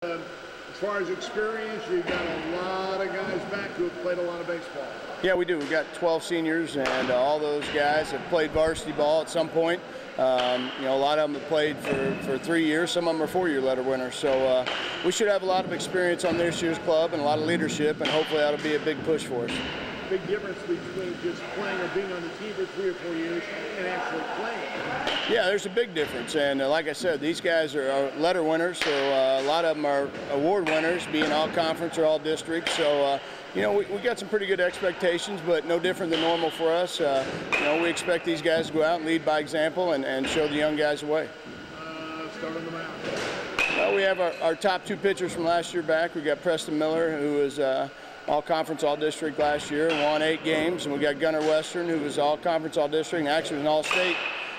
As far as experience, you've got a lot of guys back who have played a lot of baseball. Yeah, we do. We've got 12 seniors, and all those guys have played varsity ball at some point. You know, a lot of them have played for 3 years. Some of them are 4-year letter winners. So we should have a lot of experience on this year's club and a lot of leadership, and hopefully that'll be a big push for us. Big difference between just playing or being on the team for 3 or 4 years and actually playing. Yeah, there's a big difference, and like I said, these guys are letter winners, so a lot of them are award winners, being all conference or all district. So you know, we got some pretty good expectations, but no different than normal for us. You know, we expect these guys to go out and lead by example and show the young guys the way. Start on the mound. Well, we have our top 2 pitchers from last year back. We got Preston Miller, who was all-conference, all-district last year and won 8 games. And we got Gunnar Western, who was all-conference, all-district, and actually was an all-state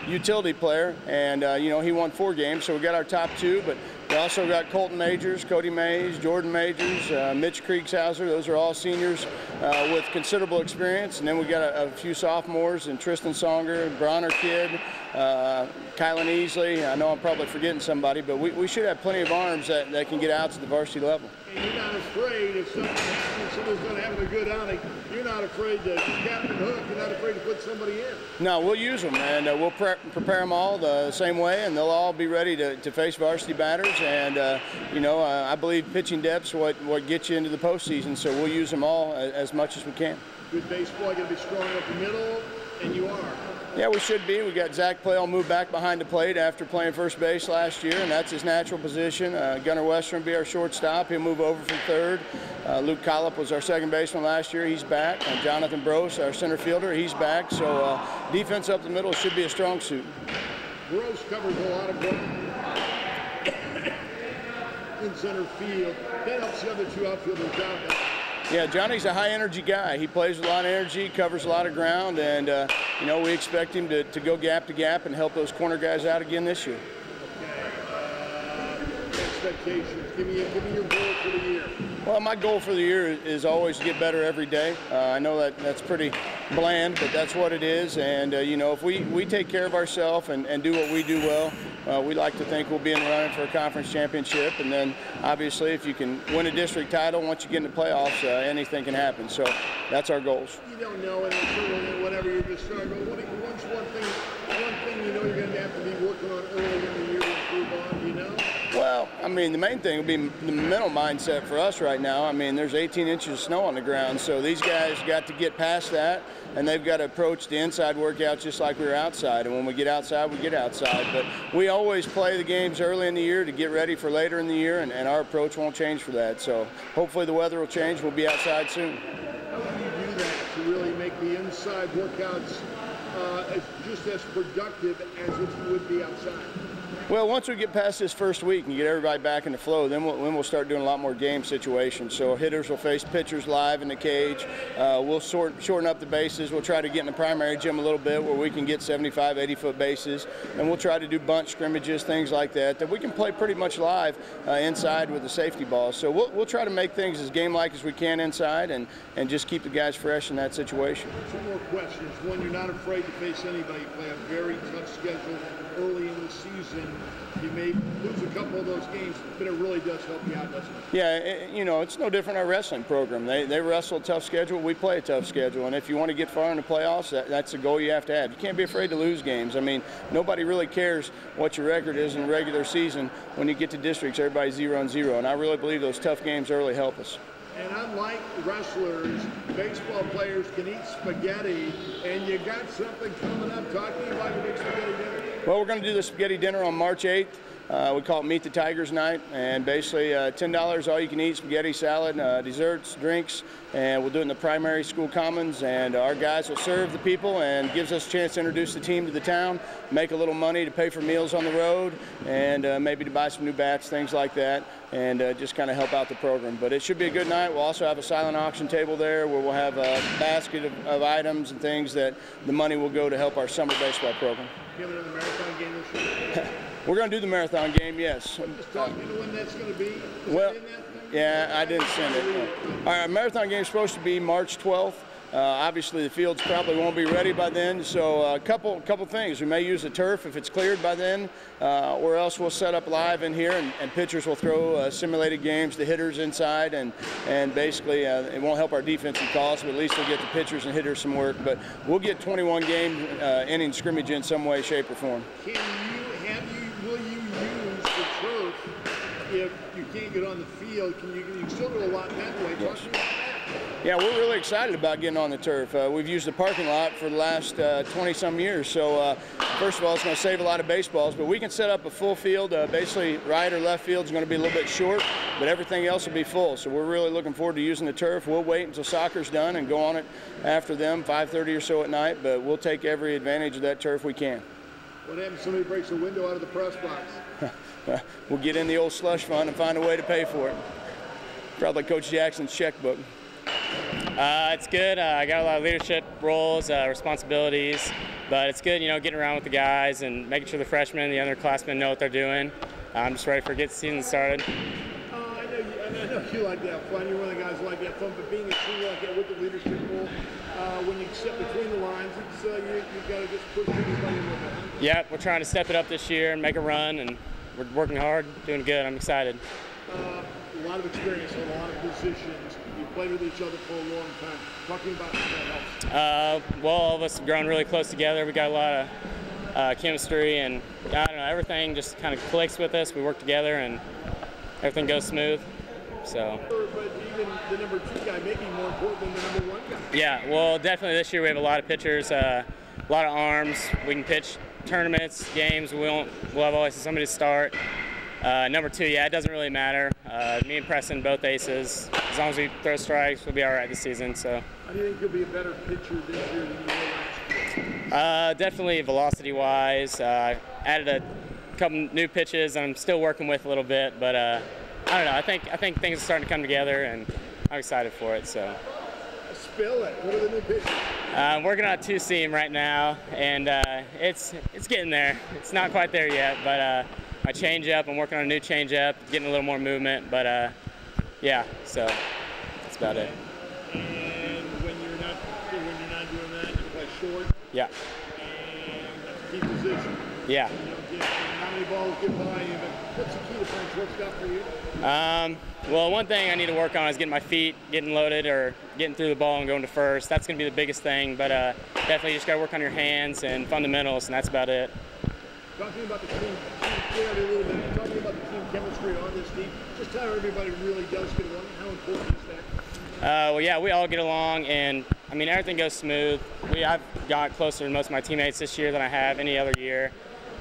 utility player. And, you know, he won 4 games, so we got our top 2. But we also got Colton Majors, Cody Mays, Jordan Majors, Mitch Kriegshauser. Those are all seniors with considerable experience. And then we got a few sophomores, and Tristan Songer, Bronner Kid, Kylan Easley. I know I'm probably forgetting somebody, but we should have plenty of arms that can get out to the varsity level. And you're not afraid if something happens, someone's going to have a good outing, you're not afraid to captain hook, you're not afraid to put somebody in. No, we'll use them, and we'll prepare them all the same way, and they'll all be ready to face varsity batters. And, you know, I believe pitching depth's what gets you into the postseason, so we'll use them all as much as we can. Good baseball, you're going to be strong up the middle, and you are. Yeah, we should be. We got Zach Plale move back behind the plate after playing first base last year, and that's his natural position. Gunnar Western will be our shortstop. He'll move over from third. Luke Collop was our second baseman last year. He's back. Jonathan Brose, our center fielder, he's back. So defense up the middle should be a strong suit. Brose covers a lot of ground in center field. That helps the other 2 outfielders out. Yeah, Johnny's a high-energy guy. He plays with a lot of energy, covers a lot of ground, and you know, we expect him to go gap to gap and help those corner guys out again this year. Okay. Expectations. Give me your goal for the year. Well, my goal for the year is always to get better every day. I know that's pretty bland, but that's what it is. And you know, if we take care of ourselves and do what we do well, we like to think we'll be in the running for a conference championship. And then, obviously, if you can win a district title, once you get in the playoffs, anything can happen. So that's our goals. You don't know, and whenever you're just starting, what's one thing you know you're going to have to be working on early in the year to improve on, do you know? Well, I mean, the main thing would be the mental mindset for us right now. I mean, there's 18 inches of snow on the ground, so these guys got to get past that, and they've got to approach the inside workouts just like we were outside. And when we get outside, we get outside. But we always play the games early in the year to get ready for later in the year, and our approach won't change for that. So hopefully the weather will change. We'll be outside soon. How do you do that to really make the inside workouts just as productive as if you would be outside? Well, once we get past this first week and get everybody back in the flow, then we'll start doing a lot more game situations. So hitters will face pitchers live in the cage. We'll shorten up the bases. We'll try to get in the primary gym a little bit where we can get 75, 80-foot bases. And we'll try to do bunt scrimmages, things like that we can play pretty much live inside with the safety ball. So we'll try to make things as game-like as we can inside and just keep the guys fresh in that situation. 2 more questions. One, you're not afraid to face anybody. You play a very tough schedule early in the season. You may lose a couple of those games, but it really does help you out, doesn't it? Yeah, you know, it's no different our wrestling program. They wrestle a tough schedule, we play a tough schedule, and if you want to get far in the playoffs, that's a goal you have to have. You can't be afraid to lose games. I mean, nobody really cares what your record is in the regular season. When you get to districts, everybody's 0-0, and I really believe those tough games early help us. And unlike wrestlers, baseball players can eat spaghetti, and you got something coming up. Talk to me about your big spaghetti dinner. Well, we're going to do the spaghetti dinner on March 8th. We call it Meet the Tigers Night, and basically $10 all you can eat, spaghetti, salad, desserts, drinks, and we'll do it in the primary school commons, and our guys will serve the people and gives us a chance to introduce the team to the town, make a little money to pay for meals on the road, and maybe to buy some new bats, things like that, and just kind of help out the program. But it should be a good night. We'll also have a silent auction table there where we'll have a basket of items and things that the money will go to help our summer baseball program. You have another marathon game this year? We're going to do the marathon game, yes. Just talk me to when that's going to be. Well, yeah, I didn't send it. Our marathon game is supposed to be March 12th. Obviously, the fields probably won't be ready by then, so a couple things. We may use the turf if it's cleared by then, or else we'll set up live in here, and pitchers will throw simulated games to hitters inside, and basically it won't help our defensive calls, but at least we'll get the pitchers and hitters some work. But we'll get 21 game inning scrimmage in some way, shape, or form. Will you use the turf if you can't get on the field? You can still do a lot that way. Yes. Yeah, we're really excited about getting on the turf. We've used the parking lot for the last 20-some years, so first of all, it's going to save a lot of baseballs, but we can set up a full field. Basically, right or left field is going to be a little bit short, but everything else will be full, so we're really looking forward to using the turf. We'll wait until soccer's done and go on it after them, 5:30 or so at night, but we'll take every advantage of that turf we can. What happens if somebody breaks a window out of the press box? We'll get in the old slush fund and find a way to pay for it. Probably Coach Jackson's checkbook. It's good. I got a lot of leadership roles, responsibilities, but it's good, getting around with the guys and making sure the freshmen and the underclassmen know what they're doing. I'm just ready for get the season started. I know you like to have fun. You're one of the guys who like to have fun, but being a senior like that with the leadership role, when you step between the lines, you've got to just push everybody a little bit. Yep, we're trying to step it up this year and make a run, and we're working hard, doing good. I'm excited. A lot of experience in a lot of positions. You played with each other for a long time. Talking about how that helps. Well, all of us have grown really close together. We got a lot of chemistry, and I don't know, everything just kind of clicks with us. We work together, and everything goes smooth. So. But even the number 2 guy may be more important than the number 1 guy. Yeah, well, definitely this year we have a lot of pitchers, a lot of arms. We can pitch tournaments, games. We'll have always somebody to start. Number 2, yeah, it doesn't really matter. Me and Preston, both aces. As long as we throw strikes, we'll be all right this season. So. How do you think you'll be a better pitcher this year than you were last year? Definitely velocity-wise. Added a couple new pitches I'm still working with a little bit, but I don't know. I think things are starting to come together, and I'm excited for it. So. Spill it. What are the new pitches? I'm working on a 2-seam right now, and it's getting there. It's not quite there yet, but. My changeup, I'm working on a new changeup, getting a little more movement, but yeah, so that's about it. And when you're not doing that, you play short. Yeah. And key position. Yeah. How many balls get by you? But what's the key to playing shortstop for you? Well, one thing I need to work on is getting my feet getting loaded or getting through the ball and going to first. That's going to be the biggest thing, but definitely you just got to work on your hands and fundamentals, and that's about it. Talking about the team clarity a little bit, talking about the team chemistry on this team, just how everybody really does get along. How important is that? Well, yeah, we all get along, and I mean everything goes smooth. I've got closer to most of my teammates this year than I have any other year.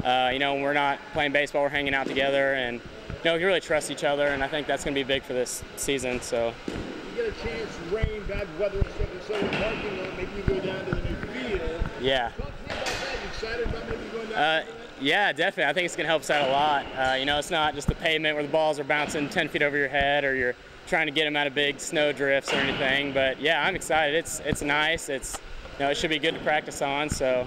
When we're not playing baseball, we're hanging out together, and we can really trust each other, and I think that's going to be big for this season. So. You get a chance, rain, bad weather, and stuff, and so you're parking lot, maybe you go down to the new field. Yeah. Talk to me about that. You excited about maybe going down? Yeah, definitely. I think it's going to help us out a lot. It's not just the pavement where the balls are bouncing 10 feet over your head, or you're trying to get them out of big snow drifts or anything. But yeah, I'm excited. It's nice. It should be good to practice on. So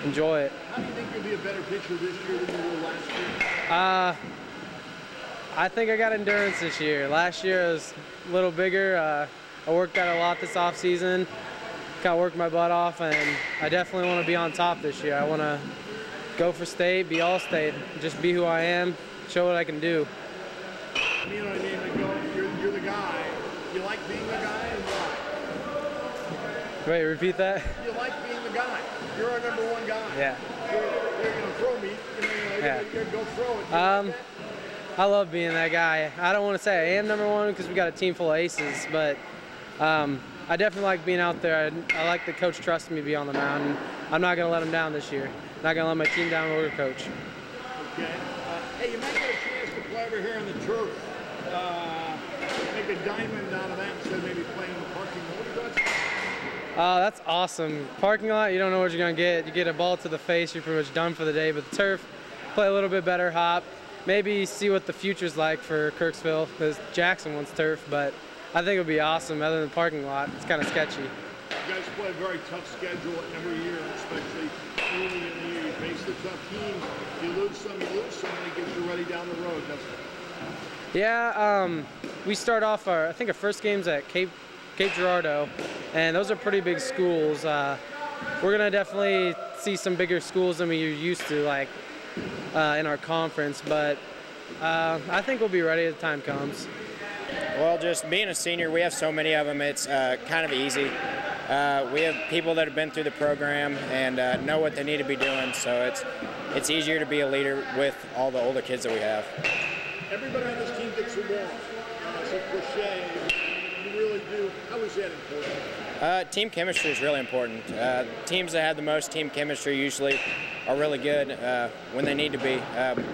enjoy it. How do you think you'll be a better pitcher this year than you were last year? I think I got endurance this year. Last year I was a little bigger. I worked out a lot this off season. Kind of worked my butt off, and I definitely want to be on top this year. I want to go for state, be all state, just be who I am, show what I can do. You know what I mean? You're the guy. You like being the guy, and why? Wait, repeat that? You like being the guy. You're our number 1 guy. Yeah. You're going to throw me. Yeah. You're going to go throw it. I love being that guy. I don't want to say I am number 1 because we got a team full of aces, but I definitely like being out there. I like the coach trusting me to be on the mound. And I'm not going to let him down this year. Not going to let my team down or coach. Okay. Hey, you might get a chance to play over here on the turf. Make a diamond out of that instead of maybe playing in the parking lot. What are your thoughts? That's awesome. Parking lot, you don't know what you're going to get. You get a ball to the face, you're pretty much done for the day. But the turf, play a little bit better hop. Maybe see what the future's like for Kirksville, because Jackson wants turf, but I think it would be awesome other than the parking lot. It's kind of sketchy. You guys play a very tough schedule every year, especially early in the year. You face the tough teams. You lose some, and it gets you ready down the road, doesn't it? Yeah, we start off I think our first game's at Cape Cape Girardeau, and those are pretty big schools. We're going to definitely see some bigger schools than we're used to, like in our conference, but I think we'll be ready as the time comes. Well, just being a senior, we have so many of them, it's kind of easy. We have people that have been through the program and know what they need to be doing, so it's easier to be a leader with all the older kids that we have. Everybody on this team gets along. So crochet, you really do. How is that important? Team chemistry is really important. Teams that have the most team chemistry usually are really good when they need to be.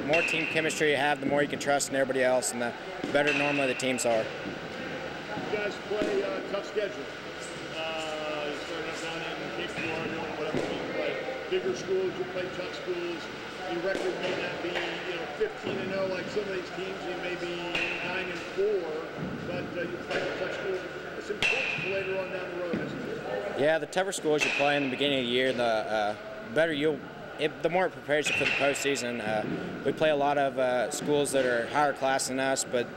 More team chemistry you have, the more you can trust in everybody else, and the better normally the teams are. You guys play a tough schedule. You start out down in Cape Girardeau and whatever you play. Bigger schools, you play tough schools. Your record may not be 15-0 like some of these teams. You may be 9-4, but you play a tough school. It's important for later on down the road, isn't it? Yeah, the tougher schools you play in the beginning of the year, the better the more it prepares you for the postseason. We play a lot of schools that are higher class than us, but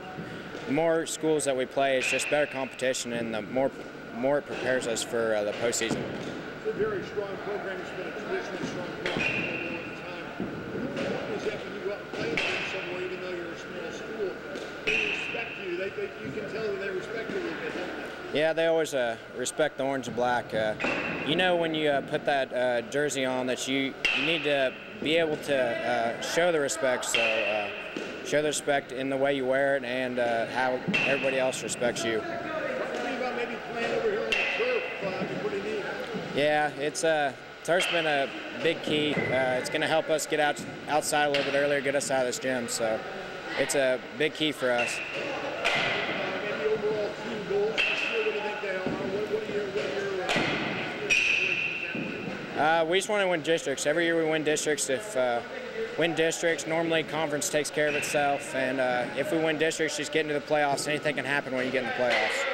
the more schools that we play, it's just better competition, and the more it prepares us for the postseason. It's a very strong program. It's been a traditionally strong program for a long time. What happens after you go out and play them somewhere, even though you're a small school? They respect you. You can tell that they respect you a little bit, don't they? Yeah, they always respect the orange and black. You know when you put that jersey on that you need to be able to show the respect, so show the respect in the way you wear it and how everybody else respects you. Talk to me about maybe playing over here on the turf. It'd be pretty neat. Yeah, turf's been a big key. It's going to help us get outside a little bit earlier, get us out of this gym, so it's a big key for us. Maybe overall team goals this year, what do you think they are? What are your aspirations that way? We just want to win districts. Every year we win districts. If win districts, normally conference takes care of itself, and if we win districts, just get into the playoffs. Anything can happen when you get in the playoffs.